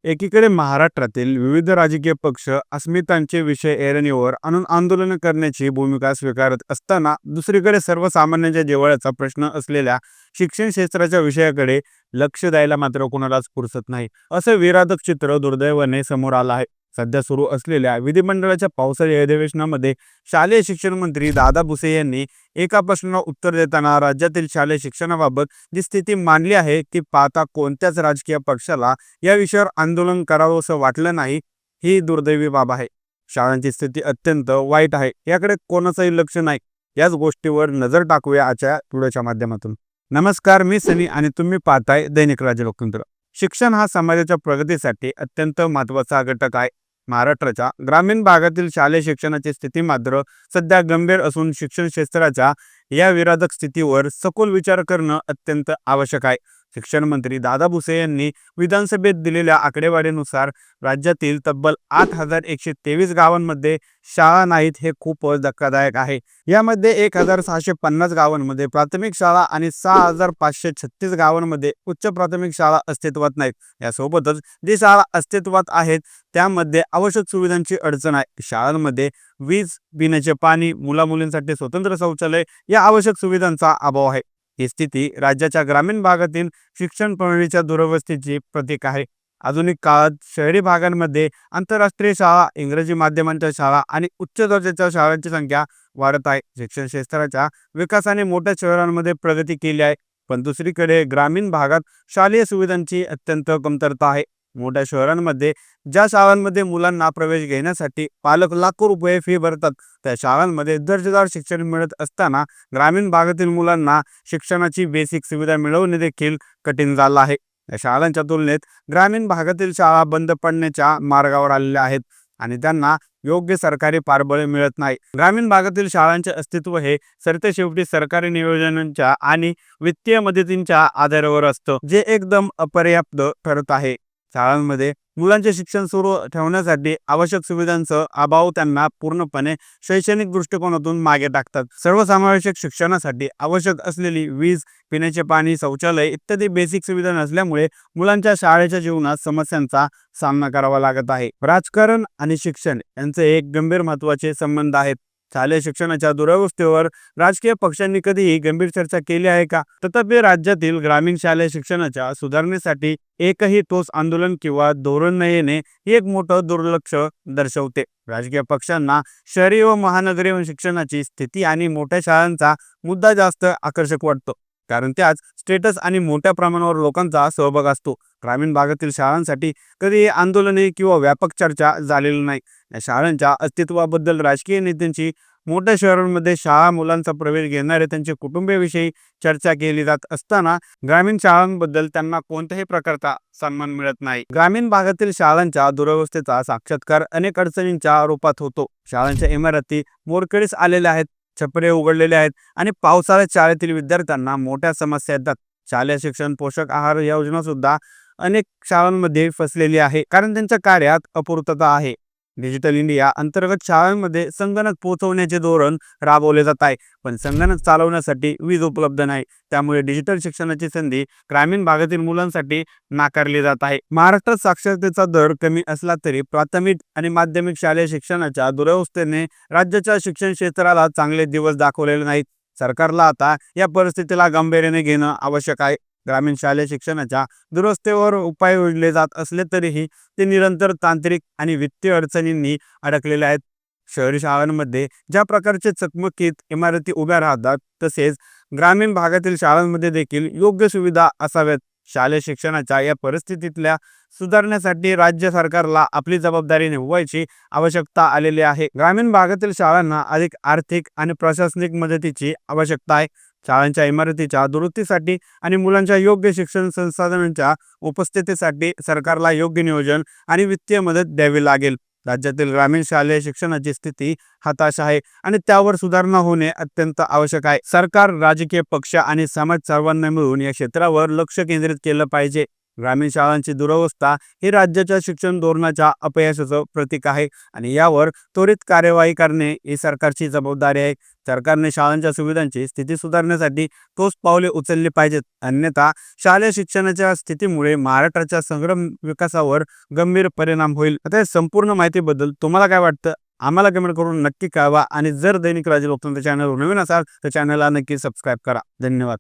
एकीकडे महाराष्ट्रातील विविध राजकीय पक्ष अस्मितांचे विषय ऐरणीवर आणून आंदोलन करण्याची भूमिका स्वीकारत असताना दुसरीकडे सर्वसामान्यांच्या जिव्हाळ्याचा प्रश्न असलेल्या शिक्षण क्षेत्राच्या विषयाकडे लक्ष द्यायला मात्र कोणालाच फुरसत नाही. असं विवादक चित्र दुर्दैवाने समोर आलं आहे. सध्या सुरू असलेल्या विधिमंडळाच्या पावसाळी अधिवेशनामध्ये शालेय शिक्षण मंत्री दादा भुसे यांनी एका प्रश्नाला उत्तर देताना राज्यातील शालेय शिक्षणाबाबत जी स्थिती मांडली आहे ती पाहता कोणत्याच राजकीय पक्षाला या विषयावर आंदोलन करावं असं वाटलं नाही. ही दुर्दैवी बाब आहे. शाळांची स्थिती अत्यंत वाईट आहे, याकडे कोणाचंही लक्ष नाही. याच गोष्टीवर नजर टाकूया आजच्या व्हिडिओच्या माध्यमातून. नमस्कार, मी सनी आणि तुम्ही पाहताय दैनिक राज्य लोकतंत्र. शिक्षण हा समाजाच्या प्रगतीसाठी अत्यंत महत्त्वाचा घटक आहे. महाराष्ट्राच्या ग्रामीण भागातील शालेय शिक्षणाची स्थिती मात्र सध्या गंभीर असून शिक्षण क्षेत्राच्या या विवादक स्थितीवर सखोल विचार करणं अत्यंत आवश्यक आहे. शिक्षण मंत्री दादा भुसे यांनी विधानसभेत दिलेल्या आकडेवारीनुसार राज्यातील तब्बल 8,123 गावांमध्ये शाळा नाहीत, हे खूपच धक्कादायक आहे. यामध्ये 1,650 गावांमध्ये प्राथमिक शाळा आणि 6,536 गावांमध्ये उच्च प्राथमिक शाळा अस्तित्वात नाहीत. यासोबतच जी शाळा अस्तित्वात आहेत त्यामध्ये आवश्यक सुविधांची अडचण आहे. शाळांमध्ये वीज, पिण्याचे पाणी, मुलामुलींसाठी स्वतंत्र शौचालय या आवश्यक सुविधांचा अभाव आहे. ही स्थिती राज्याच्या ग्रामीण भागातील शिक्षण प्रणालीच्या दुरवस्थेची प्रतीक आहे. आधुनिक काळात शहरी भागांमध्ये आंतरराष्ट्रीय शाळा, इंग्रजी माध्यमांच्या शाळा आणि उच्च दर्जाच्या शाळांची संख्या वाढत आहे. शिक्षण क्षेत्राच्या विकासाने मोठ्या शहरांमध्ये प्रगती केली आहे, पण दुसरीकडे ग्रामीण भागात शालेय सुविधांची अत्यंत कमतरता आहे. मोठ्या शहरांमध्ये ज्या शाळांमध्ये मुलांना प्रवेश घेण्यासाठी पालक लाखो रुपये फी भरतात, त्या शाळांमध्ये दर्जेदार शिक्षण मिळत असताना ग्रामीण भागातील मुलांना शिक्षणाची बेसिक सुविधा मिळवणे देखील कठीण झालं आहे. या शाळांच्या तुलनेत ग्रामीण भागातील शाळा बंद पडण्याच्या मार्गावर आलेल्या आहेत आणि त्यांना योग्य सरकारी पाठबळ मिळत नाही. ग्रामीण भागातील शाळांचे अस्तित्व हे सरतेशेवटी सरकारी नियोजनांच्या आणि वित्तीय मदतींच्या आधारावर असतं, जे एकदम अपर्याप्त ठरत आहे. शाळांमध्ये मुलांचे शिक्षण सुरू ठेवण्यासाठी आवश्यक सुविधांचा अभाव त्यांना पूर्णपणे शैक्षणिक दृष्टिकोनातून मागे टाकतात. सर्वसमावेशक शिक्षणासाठी आवश्यक असलेली वीज, पिण्याचे पाणी, शौचालय इत्यादी बेसिक सुविधा नसल्यामुळे मुलांच्या शाळेच्या जीवनात समस्यांचा सामना करावा लागत आहे. राजकारण आणि शिक्षण यांचे एक गंभीर महत्त्वाचे संबंध आहेत. शालेय शिक्षणाच्या दुरवस्थेवर राजकीय पक्षांनी कधीही गंभीर चर्चा केली आहे का? तथापि राज्यातील ग्रामीण शालेय शिक्षणाच्या सुधारणेसाठी एकही ठोस आंदोलन किंवा धोरण न येणे हे एक मोठं दुर्लक्ष दर्शवते. राजकीय पक्षांना शहरी व महानगरीय शिक्षणाची स्थिती आणि मोठ्या शाळांचा मुद्दा जास्त आकर्षक वाटतो, कारण त्यात स्टेटस आणि मोठ्या प्रमाणावर लोकांचा सहभाग असतो. ग्रामीण भागातील शाळांसाठी कधीही आंदोलने किंवा व्यापक चर्चा झालेली नाही. या शाळांच्या अस्तित्वाबद्दल राजकीय नेत्यांची मोठ्या शहरांमध्ये शाळा मुलांचा प्रवेश घेणारे त्यांचे कुटुंबियाविषयी चर्चा केली जात असताना ग्रामीण शाळांबद्दल त्यांना कोणत्याही प्रकारचा सन्मान मिळत नाही. ग्रामीण भागातील शाळांच्या दुरवस्थेचा साक्षात्कार अनेक अडचणींच्या रूपात होतो. शाळांच्या इमारती मोडकळीस आलेल्या आहेत, छपरे उघडलेले आहेत आणि पावसाळ्यात शाळेतील विद्यार्थ्यांना मोठ्या समस्या येतात. शालेय शिक्षण, पोषक आहार योजना सुद्धा अनेक शाळांमध्ये फसलेली आहे, कारण त्यांच्या कार्यात अपूर्तता आहे. डिजिटल इंडिया अंतर्गत शाळांमध्ये संगणक पोहोचवण्याचे धोरण राबवले जात आहे, पण संगणक चालवण्यासाठी वीज उपलब्ध नाही. त्यामुळे डिजिटल शिक्षणाची संधी ग्रामीण भागातील मुलांसाठी नाकारली जात आहे. महाराष्ट्रात साक्षरतेचा दर कमी असला तरी प्राथमिक आणि माध्यमिक शालेय शिक्षणाच्या दुरवस्थेने राज्याच्या शिक्षण क्षेत्राला चांगले दिवस दाखवलेले नाहीत. सरकारला आता या परिस्थितीला गांभीर्याने घेणं आवश्यक आहे. ग्रामीण शालेय शिक्षणाच्या दुरवस्थेवर उपाय योजले जात असले तरीही ते निरंतर तांत्रिक आणि वित्तीय अडचणींनी अडकलेले आहेत. शहरी शाळांमध्ये ज्या प्रकारचे चकमकीत इमारती उभ्या राहतात, तसेच ग्रामीण भागातील शाळांमध्ये देखील योग्य सुविधा असाव्यात. शालेय शिक्षणाच्या या परिस्थितीतल्या सुधारण्यासाठी राज्य सरकारला आपली जबाबदारी निभवायची आवश्यकता आलेली आहे. ग्रामीण भागातील शाळांना अधिक आर्थिक आणि प्रशासनिक मदतीची आवश्यकता आहे. शाळांच्या इमारतीच्या दुरुस्तीसाठी आणि मुलांच्या योग्य शिक्षण संसाधनांच्या उपस्थितीसाठी सरकारला योग्य नियोजन आणि वित्तीय मदत द्यावी लागेल. राज्यातील ग्रामीण शालेय शिक्षणाची स्थिती हताश आहे आणि त्यावर सुधारणा होणे अत्यंत आवश्यक आहे. सरकार, राजकीय पक्ष आणि समाज सर्वांना मिळून या क्षेत्रावर लक्ष केंद्रित केलं पाहिजे. ग्रामीण शाळांची दुरवस्था ही राज्याच्या शिक्षण धोरणाच्या अपयशाचं प्रतीक आहे आणि यावर त्वरित कार्यवाही करणे ही सरकारची जबाबदारी आहे. सरकारने शाळांच्या सुविधांची स्थिती सुधारण्यासाठी ठोस पावले उचलली पाहिजेत, अन्यथा शालेय शिक्षणाच्या स्थितीमुळे महाराष्ट्राच्या संग्रम विकासावर गंभीर परिणाम होईल. आता या संपूर्ण माहितीबद्दल तुम्हाला काय वाटतं आम्हाला कमेंट करून नक्की कळवा आणि जर दैनिक राजे लोकतंत्र चॅनलवर नवीन असाल तर चॅनलला नक्की सबस्क्राईब करा. धन्यवाद.